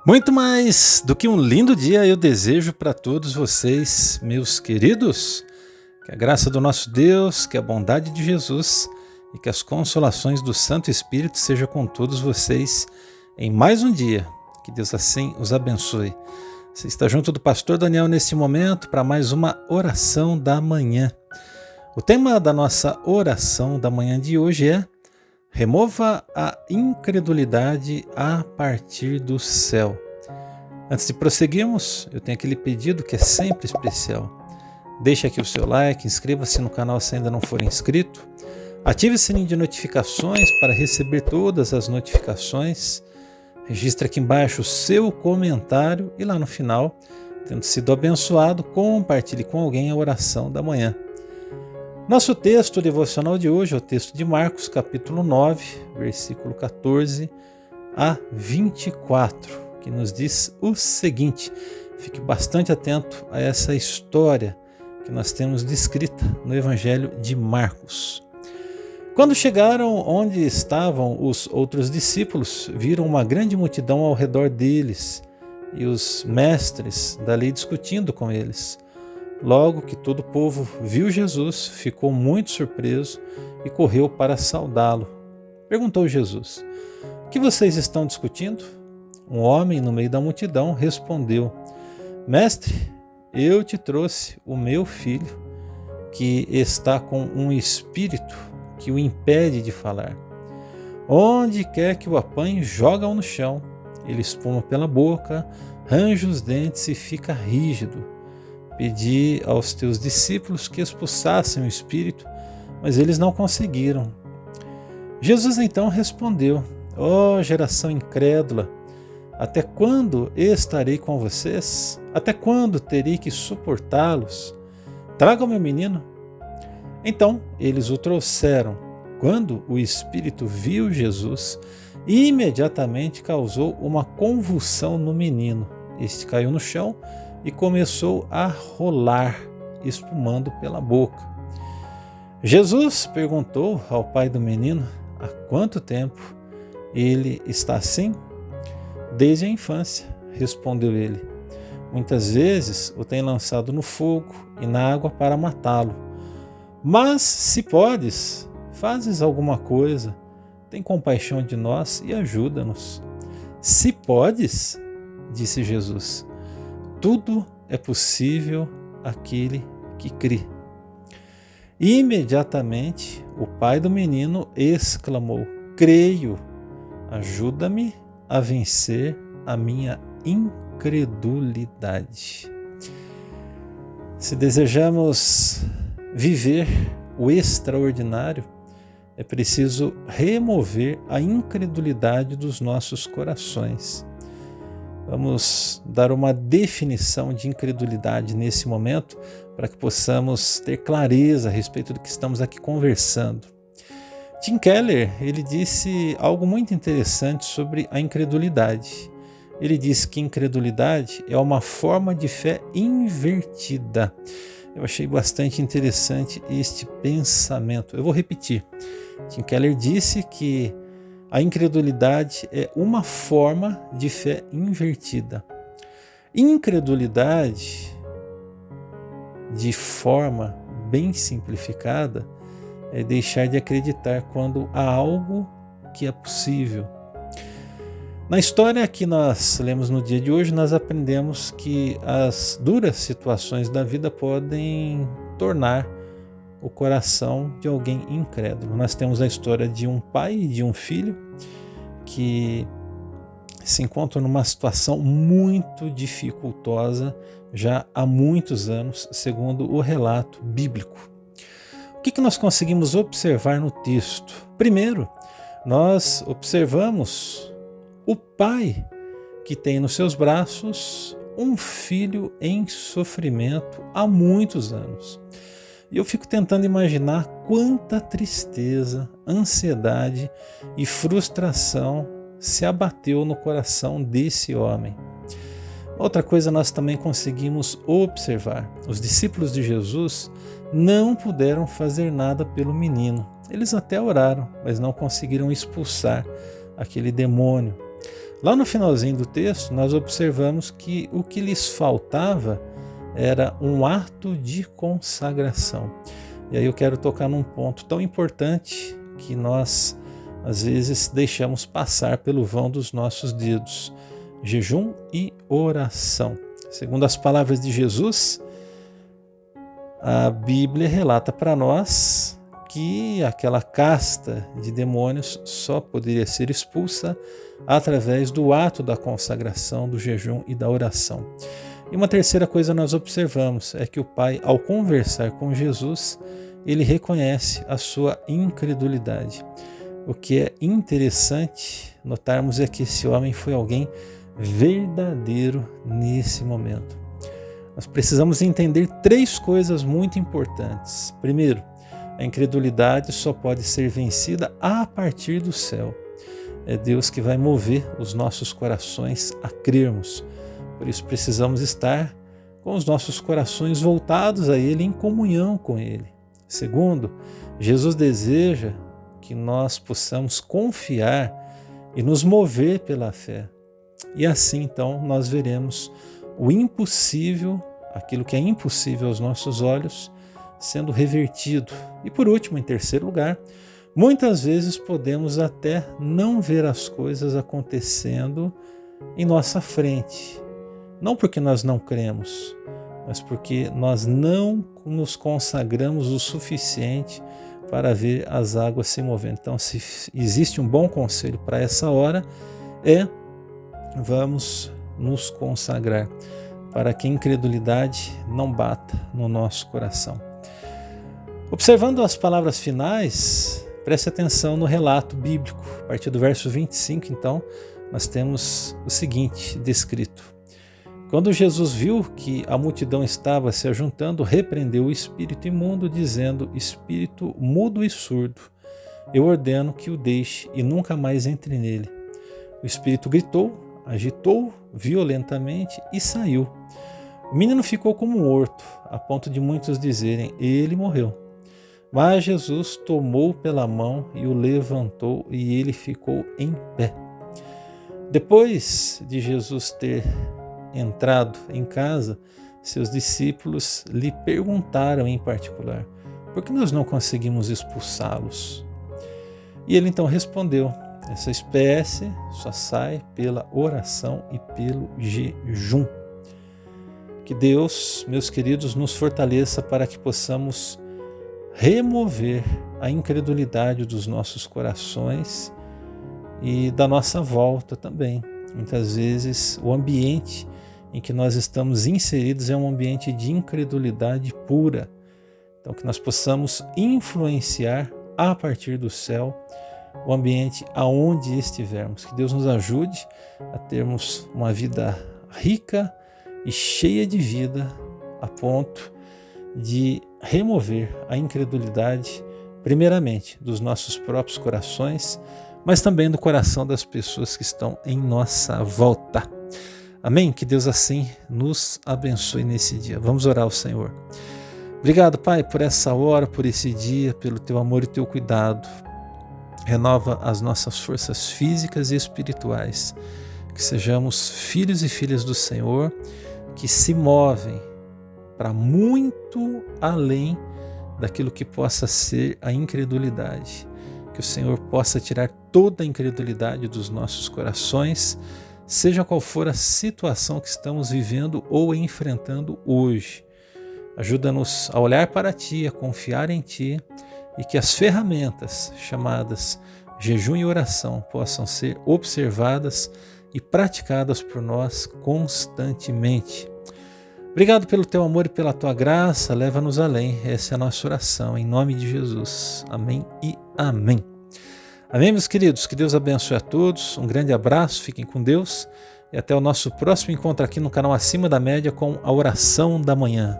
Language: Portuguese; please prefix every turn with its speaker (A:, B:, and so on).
A: Muito mais do que um lindo dia eu desejo para todos vocês, meus queridos. Que a graça do nosso Deus, que a bondade de Jesus e que as consolações do Santo Espírito sejam com todos vocês em mais um dia. Que Deus assim os abençoe. Você está junto do pastor Daniel nesse momento para mais uma oração da manhã. O tema da nossa oração da manhã de hoje é: remova a incredulidade a partir do céu. Antes de prosseguirmos, eu tenho aquele pedido que é sempre especial. Deixe aqui o seu like, inscreva-se no canal se ainda não for inscrito, ative o sininho de notificações para receber todas as notificações, registre aqui embaixo o seu comentário e lá no final, tendo sido abençoado, compartilhe com alguém a oração da manhã. Nosso texto devocional de hoje é o texto de Marcos, capítulo 9, versículo 14 a 24, que nos diz o seguinte. Fique bastante atento a essa história que nós temos descrita no Evangelho de Marcos. Quando chegaram onde estavam os outros discípulos, viram uma grande multidão ao redor deles e os mestres da lei discutindo com eles. Logo que todo o povo viu Jesus, ficou muito surpreso e correu para saudá-lo. Perguntou Jesus: "O que vocês estão discutindo?" Um homem no meio da multidão respondeu: "Mestre, eu te trouxe o meu filho, que está com um espírito que o impede de falar. Onde quer que o apanhe, joga-o no chão. Ele espuma pela boca, range os dentes e fica rígido. Pedi aos teus discípulos que expulsassem o espírito, mas eles não conseguiram." Jesus então respondeu: "Ó geração incrédula, até quando estarei com vocês? Até quando terei que suportá-los? Traga o meu menino." Então eles o trouxeram. Quando o espírito viu Jesus, imediatamente causou uma convulsão no menino. Este caiu no chão e começou a rolar, espumando pela boca. Jesus perguntou ao pai do menino: "Há quanto tempo ele está assim?" "Desde a infância", respondeu ele. "Muitas vezes o tem lançado no fogo e na água para matá-lo. Mas, se podes, fazes alguma coisa, tem compaixão de nós e ajuda-nos." "Se podes", disse Jesus, "tudo é possível àquele que crê." Imediatamente o pai do menino exclamou: "Creio, ajuda-me a vencer a minha incredulidade." Se desejamos viver o extraordinário, é preciso remover a incredulidade dos nossos corações. Vamos dar uma definição de incredulidade nesse momento para que possamos ter clareza a respeito do que estamos aqui conversando. Tim Keller, ele disse algo muito interessante sobre a incredulidade. Ele disse que incredulidade é uma forma de fé invertida. Eu achei bastante interessante este pensamento. Eu vou repetir. Tim Keller disse que a incredulidade é uma forma de fé invertida. Incredulidade, de forma bem simplificada, é deixar de acreditar quando há algo que é possível. Na história que nós lemos no dia de hoje, nós aprendemos que as duras situações da vida podem tornar o coração de alguém incrédulo. Nós temos a história de um pai e de um filho que se encontram numa situação muito dificultosa já há muitos anos, segundo o relato bíblico. O que nós conseguimos observar no texto? Primeiro, nós observamos o pai que tem nos seus braços um filho em sofrimento há muitos anos. E eu fico tentando imaginar quanta tristeza, ansiedade e frustração se abateu no coração desse homem. Outra coisa nós também conseguimos observar: os discípulos de Jesus não puderam fazer nada pelo menino. Eles até oraram, mas não conseguiram expulsar aquele demônio. Lá no finalzinho do texto, nós observamos que o que lhes faltava era um ato de consagração. E aí eu quero tocar num ponto tão importante que nós, às vezes, deixamos passar pelo vão dos nossos dedos: jejum e oração. Segundo as palavras de Jesus, a Bíblia relata para nós que aquela casta de demônios só poderia ser expulsa através do ato da consagração, do jejum e da oração. E uma terceira coisa nós observamos é que o pai, ao conversar com Jesus, ele reconhece a sua incredulidade. O que é interessante notarmos é que esse homem foi alguém verdadeiro nesse momento. Nós precisamos entender 3 coisas muito importantes. Primeiro, a incredulidade só pode ser vencida a partir do céu. É Deus que vai mover os nossos corações a crermos. Por isso precisamos estar com os nossos corações voltados a Ele, em comunhão com Ele. Segundo, Jesus deseja que nós possamos confiar e nos mover pela fé. E assim, então, nós veremos o impossível, aquilo que é impossível aos nossos olhos, sendo revertido. E por último, em terceiro lugar, muitas vezes podemos até não ver as coisas acontecendo em nossa frente. Não porque nós não cremos, mas porque nós não nos consagramos o suficiente para ver as águas se movendo. Então, se existe um bom conselho para essa hora, vamos nos consagrar para que a incredulidade não bata no nosso coração. Observando as palavras finais, preste atenção no relato bíblico. A partir do verso 25, então, nós temos o seguinte descrito: quando Jesus viu que a multidão estava se ajuntando, repreendeu o espírito imundo, dizendo: espírito mudo e surdo, eu ordeno que o deixe e nunca mais entre nele. O espírito gritou, agitou violentamente e saiu. O menino ficou como morto, a ponto de muitos dizerem: ele morreu. Mas Jesus tomou pela mão e o levantou, e ele ficou em pé. Depois de Jesus ter entrado em casa, seus discípulos lhe perguntaram em particular: por que nós não conseguimos expulsá-los? E ele então respondeu: essa espécie só sai pela oração e pelo jejum. Que Deus, meus queridos, nos fortaleça para que possamos remover a incredulidade dos nossos corações e da nossa volta também. Muitas vezes o ambiente em que nós estamos inseridos é um ambiente de incredulidade pura. Então, que nós possamos influenciar a partir do céu o ambiente aonde estivermos. Que Deus nos ajude a termos uma vida rica e cheia de vida, a ponto de remover a incredulidade, primeiramente dos nossos próprios corações, mas também do coração das pessoas que estão em nossa volta. Amém? Que Deus assim nos abençoe nesse dia. Vamos orar ao Senhor. Obrigado, Pai, por essa hora, por esse dia, pelo Teu amor e Teu cuidado. Renova as nossas forças físicas e espirituais. Que sejamos filhos e filhas do Senhor, que se movem para muito além daquilo que possa ser a incredulidade. Que o Senhor possa tirar toda a incredulidade dos nossos corações, seja qual for a situação que estamos vivendo ou enfrentando hoje. Ajuda-nos a olhar para Ti, a confiar em Ti, e que as ferramentas chamadas jejum e oração possam ser observadas e praticadas por nós constantemente. Obrigado pelo Teu amor e pela Tua graça, leva-nos além. Essa é a nossa oração, em nome de Jesus. Amém e amém. Amém, meus queridos? Que Deus abençoe a todos. Um grande abraço, fiquem com Deus e até o nosso próximo encontro aqui no canal Acima da Média com a oração da manhã.